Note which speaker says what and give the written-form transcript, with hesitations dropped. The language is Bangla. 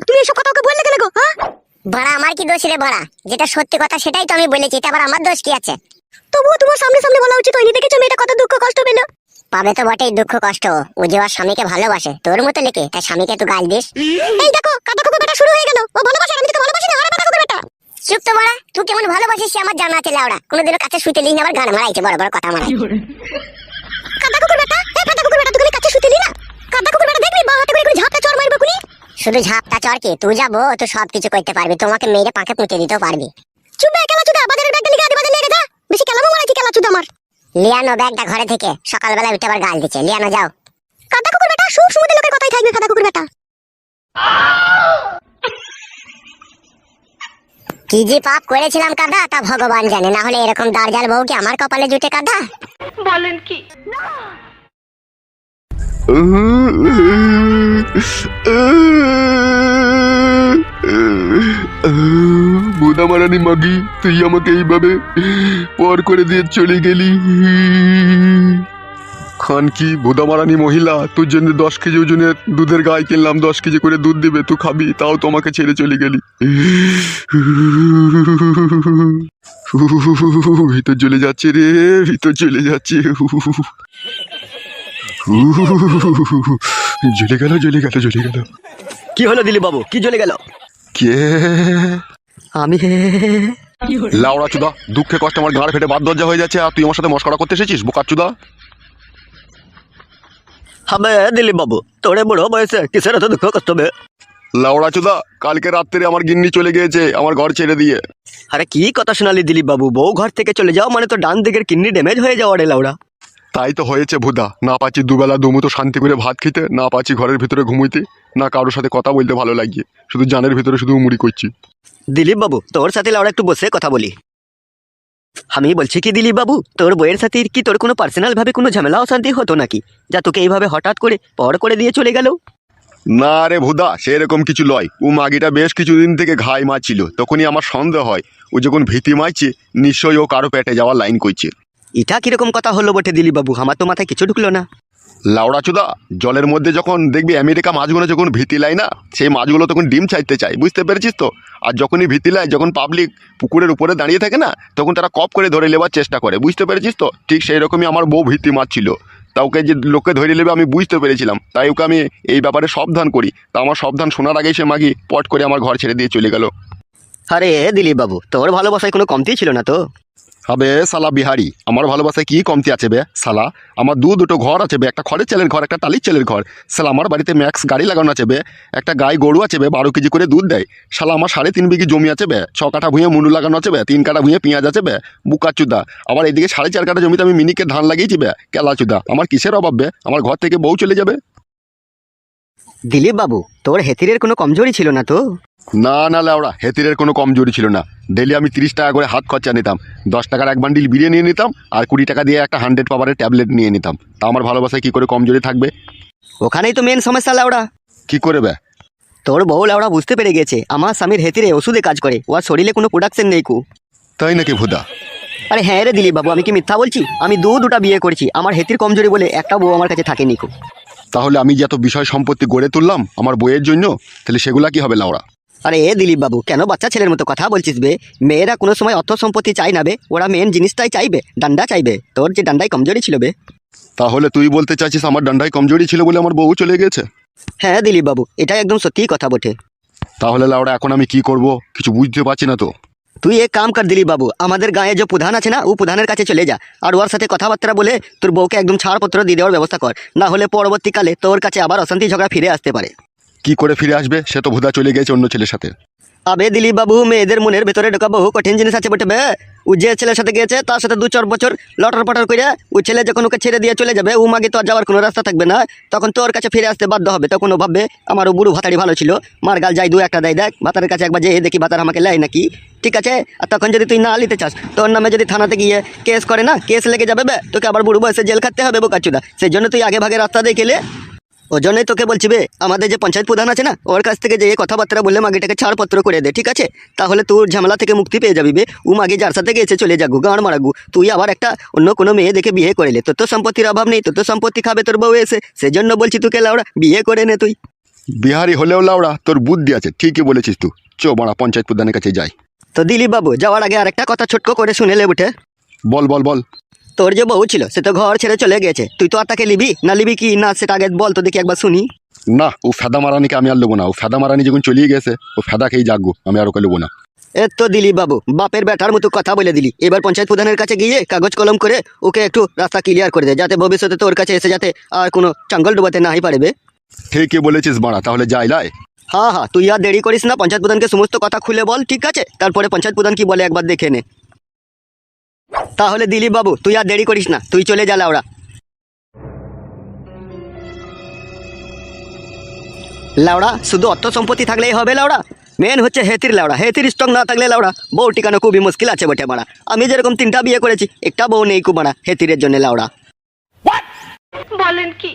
Speaker 1: তুমি এসব কথা ওকে বললে কেন গো? হ্যাঁ,
Speaker 2: বড়া আমার কি দোষ রে বড়া? যেটা সত্যি কথা সেটাই তো আমি বলেছি, এটা আবার আমার দোষ কি আছে?
Speaker 1: তবুও তোমার সামনে সামনে বলা উচিত হয়নি। দেখেছো মেয়েটা কত দুঃখ কষ্ট পেলো।
Speaker 2: পাবে তো বটেই দুঃখ কষ্ট, ও যে ওর স্বামীকে ভালোবাসে তোর মতো লেকে, তাই স্বামীকে তো গাল দিস।
Speaker 1: এই দেখো কাদা কুকুর বেটা শুরু হয়ে গেল। ও ভালোবাসে, আমি তোকে ভালোবাসি না। আরে কাদা কুকুর বেটা
Speaker 2: চুপ তো বড়া, তুই কেমন ভালোবাসিস সে আমার জানা আছে লাউড়া। কোনোদিনও কাছে শুতে লিস না, আবার গান মারাইছে বড় বড় কথা মারাই।
Speaker 1: কাদা কুকুর বেটা, এই কাদা কুকুর বেটা, তুই কাছে শুতে নি না? কাদা কুকুর বেটা দেখবি বাঁ হাতে করে করে ঝাপটা চড় মারবে কুনি।
Speaker 2: শুধু ঝাপটা চর কি, তুই যাবো তুই সবকিছু করতে পারবি, তোমাকে মেরে পাকে পুঁতে দিতেও পারবি।
Speaker 1: চুপ বে কেলা চুদা, বাজারের ব্যাগটা লিখে আদি বাজার নিয়ে যা। বেশি কেলামো মারাইছি কেলা চুদা আমার।
Speaker 2: লিয়ানো ব্যাগটা ঘরে থেকে, সকালবেলা উঠে আবার গাল দিচ্ছে, লিয়ানো যাও।
Speaker 1: কাদা কুকুর বেটা সুর সুমুদে লোকের কথাই থাকবে কাদা কুকুর বেটা।
Speaker 2: কি যে পাপ করেছিলাম কাদা তা ভগবান জানে, না হলে এরকম দাঁড়জাল বউ কি আমার কপালে জুটে কাদা?
Speaker 3: বলেন কি?
Speaker 4: বোদামারানি মাগি, তুই আমাকে এইভাবে পর করে দিয়ে চলে গেলি। খান কি বোদামারানি মহিলা, তোর জন্য 10 কেজি ওজনের দুধের গাই কিনলাম, 10 কেজি করে দুধ দিবে, তুই খাবি, তাও তোমাকে ছেড়ে চলে গেলি। ভিতর চলে যাচ্ছে রে, ভিতর চলে যাচ্ছে। জ্বলে গেল জ্বলে গেল জ্বলে গেল।
Speaker 5: কি হলো দিলীপ বাবু, কি জ্বলে গেল?
Speaker 4: কে?
Speaker 5: আমি
Speaker 4: লাউড়া চুদা, দুঃখে কষ্টে আমার গাঁড় ফেটে বাদ দরজা হয়ে যাচ্ছে, আর তুই আমার সাথে মস্করা করতে এসেছিস বোকার চুদা।
Speaker 5: হবে দিলীপ বাবু, তোরে বড় বয়সে কিসের এত দুঃখ কষ্ট হবে?
Speaker 4: লাউড়া চুদা, কালকে রাত্রে আমার গিন্নি চলে গিয়েছে আমার ঘর ছেড়ে দিয়ে।
Speaker 5: আরে কি কথা শোনালি দিলীপ বাবু, বউ ঘর থেকে চলে যাও মানে তো ডান দিকের কিডনি ড্যামেজ হয়ে যাওয়া রে লাউড়া।
Speaker 4: তাই তো হয়েছে ভুদা, না পাচ্ছি দুবেলা দুমুতো শান্তি করে ভাত খেতে, না পাচ্ছি ঘরের ভিতরে ঘুমুইতে, না কারোর সাথে কথা বলতে ভালো লাগিয়ে, শুধু জানের ভিতরে শুধু মুড়ি করছি।
Speaker 5: দিলীপ বাবু তোর সাথে লাউড়া একটু বসে কথা বলি। আমি বলছি কি দিলীপ বাবু, তোর বইয়ের সাথে কি তোর কোনো পার্সোনাল ভাবে কোনো ঝামেলা অশান্তি হতো নাকি, যা তোকে এইভাবে হঠাৎ করে পর করে দিয়ে চলে গেল?
Speaker 4: না রে ভুদা, সেরকম কিছু লয়। ও মাগিটা বেশ কিছুদিন থেকে ঘাই মারছিল, তখনই আমার সন্দেহ হয় ও যখন ভীতি মারছে নিশ্চয়ই ও কারো পেটে যাওয়ার লাইন করছে।
Speaker 5: এটা কিরকম কথা হলো বটে দিলীপ বাবু, আমার তো মাথায় কিছু ঢুকলো না।
Speaker 4: লাউড়া চুদা, জলের মধ্যে যখন দেখবি আমেরিকা মাছগুলো যখন ভীতি লাই না, সেই মাছগুলো তখন ডিম চাইতে চায়, বুঝতে পেরেছিস তো? আর যখনই ভীতি লাই, যখন পাবলিক পুকুরের উপরে দাঁড়িয়ে থাকে না, তখন তারা কপ করে ধরে নেবার চেষ্টা করে, বুঝতে পেরেছিস তো? ঠিক সেই রকমই আমার বউ ভীতি মারছিল, তা ওকে যে লোককে ধরে নেবে আমি বুঝতে পেরেছিলাম, তাই ওকে আমি এই ব্যাপারে সাবধান করি। তা আমার সাবধান শোনার আগেই সে মাগি পট করে আমার ঘর ছেড়ে দিয়ে চলে গেল।
Speaker 5: আরে দিলীপ বাবু, তোর ভালোবাসায় কোনো কমতি ছিল না তো?
Speaker 4: হবে শালা বিহারি, আমার ভালোবাসায় কি কমতি আছে বে শালা? আমার দুটো ঘর আছে বে, একটা খড়ের চালের ঘর, একটা টালির চালের ঘর। শালা আমার বাড়িতে ম্যাক্স গাড়ি লাগানো আছে বে, একটা গাই গরু আছে বে, 12 কেজি করে দুধ দেয়। শালা আমার 3.5 বিঘি জমি আছে বে, 6 কাঠা ভুঁয়ে মুনু লাগানো আছে বে, 3 কাঠা ভুঁয়ে পেঁয়াজ আছে বে, বুকা চুদা। আবার এদিকে 4.5 কাঠা জমিতে আমি মিনিকে ধান লাগিয়েছি বে, কেলা চুদা। আমার কিসের অভাব বে? আমার ঘর থেকে বউ চলে যাবে।
Speaker 5: দিলীপ বাবু তোর হেতিরের কোনো কমজোরি ছিল না তো?
Speaker 4: না না লাউড়া, হেতিরের কোনো কমজোরি ছিল না। ডেলি আমি 30 টাকা করে হাত খরচা নিতাম, 10 টাকার এক বান্ডিল বিরিয়ানি নিয়ে নিতাম, আর 20 টাকা দিয়ে একটা 100 পাওয়ারের ট্যাবলেট নিয়ে নিতাম। তা আমার ভালোবাসায় কি করে কমজোরি থাকবে?
Speaker 5: ওখানেই তো মেন সমস্যা লাউড়া।
Speaker 4: কি করে বে?
Speaker 5: তোর বউ লাউড়া বুঝতে পেরে গেছে আমার স্বামীর হেতিরে ওষুধে কাজ করে, ওর শরীরে কোনো প্রোডাকশন নেই কু।
Speaker 4: তাই নাকি ভুদা?
Speaker 5: আরে হ্যাঁ রে দিলীপ বাবু, আমি কি মিথ্যা বলছি? আমি দুটা বিয়ে করেছি, আমার হেতির কমজোরি বলে একটা বউ আমার কাছে থাকেনি কু।
Speaker 4: তাহলে আমি যত বিষয় সম্পত্তি গড়ে তুললাম আমার বইয়ের জন্য, তাহলে সেগুলা কি হবে লাউড়া?
Speaker 5: আরে দিলীপ বাবু কেন বাচ্চা ছেলের মতো কথা বলছিস বে? মেয়েরা কোনো সময় অর্থ সম্পত্তি চাই না বে, ওরা মেন জিনিসটাই চাইবে, ডান্ডা চাইবে। তোর যে ডান্ডাই কমজোরি ছিল বে।
Speaker 4: তাহলে তুই বলতে চাইছিস আমার ডান্ডায় কমজোরি ছিল বলে আমার বউ চলে গেছে?
Speaker 5: হ্যাঁ দিলীপ বাবু, এটা একদম সত্যি কথা বটে।
Speaker 4: তাহলে লাউড়া এখন আমি কি করব কিছু বুঝতে পারছি না তো।
Speaker 5: তুই এক কাম কর দিলীপ বাবু, আমাদের গায়ে যে প্রধান আছে না, ও প্রধানের কাছে চলে যা, আর ওর সাথে কথাবার্তা বলে তোর বউকে একদম ছাড়পত্র দিয়ে দেওয়ার ব্যবস্থা কর, না হলে পরবর্তীকালে তোর কাছে আবার অশান্তি ঝগড়া ফিরে আসতে পারে।
Speaker 4: কি করে ফিরে আসবে? সে তো ভুদা চলে গেছে অন্য ছেলের সাথে।
Speaker 5: আবে দিলীপ বাবু, মেয়েদের মনের ভেতরে ঢোকা বহু কঠিন জিনিস আছে বটে বে। ও যে ছেলের সাথে গিয়েছে তার সাথে 2-4 বছর লটর পটর করে ও ছেলে যখন ওকে ছেড়ে দিয়ে চলে যাবে, ও মাগে তো আর যাওয়ার কোনো রাস্তা থাকবে না, তখন তোর কাছে ফিরে আসতে বাধ্য হবে। তখন ও ভাববে আমার ও বুড়ো ভাতাড়ি ভালো ছিল, মার গাল যাই 2-1টা দেয়, দেখ ভাতারের কাছে একবার যে দেখি ভাতার আমাকে লাই নাকি, ঠিক আছে? আর তখন যদি তুই না নিতে চাস, তোর নামে যদি থানাতে গিয়ে কেস করে না, কেস লেগে যাবে বে, তোকে আবার বুড়ো বয়সে জেল খাটতে হবে বোকাচুদা। সেই জন্য তুই আগে ভাগে রাস্তা দেখেলে। ও জন্যই তোকে বলছি বে, আমাদের যে পঞ্চায়েত প্রধান আছে না, ওর কাছ থেকে যে কথাবার্তা বললে মাগিটাকে ছাড়পত্র করে দে, ঠিক আছে? তাহলে তোর ঝামেলা থেকে মুক্তি পেয়ে যাবি বে। ও মাগি যার সাথে গেছে চলে যাগু, গাঁড় মারাগু, তুই আবার একটা অন্য কোনো মেয়ে দেখে বিয়ে করেলে, তোর তো সম্পত্তির অভাব নেই, তোর তো সম্পত্তি খাবে তোর বউ এসে। সেজন্য বলছি তোকে লাউড়া বিয়ে করে নে তুই।
Speaker 4: বিহারি হলেও লাউড়া তোর বুদ্ধি আছে, ঠিকই বলেছিস তুই। চো বাড়া পঞ্চায়েত প্রধানের কাছে যাই।
Speaker 5: তো দিলীপ বাবু যাওয়ার আগে আরেকটা কথা ছোট্ট করে শুনে লে উঠে।
Speaker 4: বল বল বল।
Speaker 5: তোর যে বউ ছিল সে তো ঘর ছেড়ে চলে গেছে, তুই তো আর তাকে লিবি না লিবি কি না সেটা আগে বল তো দেখি একবার শুনি।
Speaker 4: না, ও ফেদা মারানিকে আমি আর নেবো না। ও ফেদা মারানি যখন চলিয়ে গেছে ও ফেদা খেয়েই জাগবো, আমি আর ওকে নেবো না।
Speaker 5: এ তো দিলীপ বাবু বাপের বেটার মতো কথা বলে দিলি। এবার পঞ্চায়েত প্রধানের কাছে গিয়ে কাগজ কলম করে ওকে একটু রাস্তা ক্লিয়ার করে দে, যাতে ভবিষ্যতে তোর কাছে এসে যাতে আর কোনো চাঙ্গল ডুবাতে নাই পারবে।
Speaker 4: ঠিকই বলেছিস বাড়া, তাহলে যাই লাই।
Speaker 5: হ্যাঁ হ্যাঁ, তুই আর দেরি করিস না, পঞ্চায়েত প্রধানকে সমস্ত কথা খুলে বল, ঠিক আছে? তারপরে পঞ্চায়েত প্রধান কি বলে একবার দেখে নে। তাহলে দিলীপ বাবু তুই আর দেরি করিস না, তুই চলে যা লাউড়া। লাউড়া শুধু অর্থ সম্পত্তি থাকলেই হবে লাউড়া? মেন হচ্ছে হেতির লাউড়া, হেতির স্টক না থাকলে লাউড়া বউ টিকানো খুবই মুশকিল আছে বটে মারা। আমি যেরকম 3টা বিয়ে করেছি, একটা বউ নেই কুমারা হেতিরের জন্য লাউড়া।
Speaker 1: বলেন কি?